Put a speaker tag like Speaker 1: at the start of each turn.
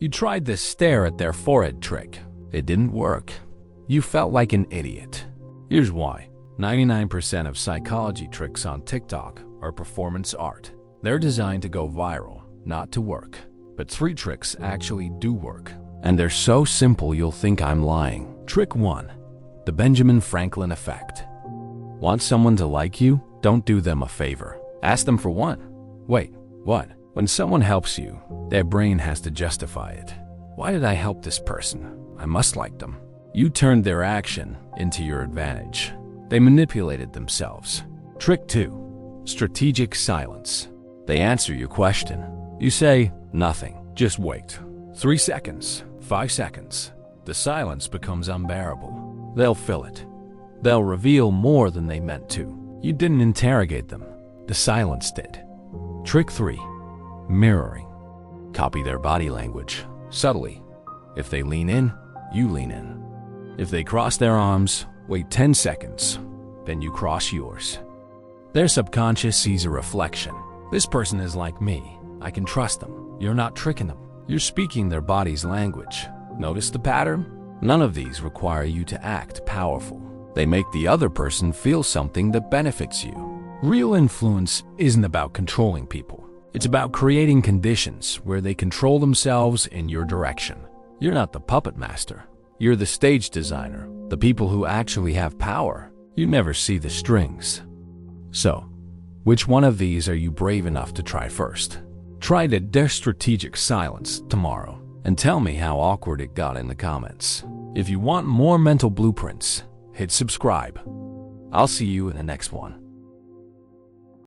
Speaker 1: You tried this stare at their forehead trick. It didn't work. You felt like an idiot. Here's why. 99% of psychology tricks on TikTok are performance art. They're designed to go viral, not to work. But 3 tricks actually do work. And they're so simple you'll think I'm lying. Trick 1. The Benjamin Franklin effect. Want someone to like you? Don't do them a favor. Ask them for one. Wait, what? When someone helps you, their brain has to justify it. Why did I help this person? I must like them. You turned their action into your advantage. They manipulated themselves. Trick 2. Strategic silence. They answer your question. You say, nothing. Just wait. 3 seconds. 5 seconds. The silence becomes unbearable. They'll fill it. They'll reveal more than they meant to. You didn't interrogate them. The silence did. Trick 3. Mirroring. Copy their body language, subtly. If they lean in, you lean in. If they cross their arms, wait 10 seconds, then you cross yours. Their subconscious sees a reflection. This person is like me. I can trust them. You're not tricking them. You're speaking their body's language. Notice the pattern? None of these require you to act powerful. They make the other person feel something that benefits you. Real influence isn't about controlling people. It's about creating conditions where they control themselves in your direction. You're not the puppet master. You're the stage designer, the people who actually have power. You never see the strings. So, which one of these are you brave enough to try first? Try the strategic silence tomorrow and tell me how awkward it got in the comments. If you want more mental blueprints, hit subscribe. I'll see you in the next one.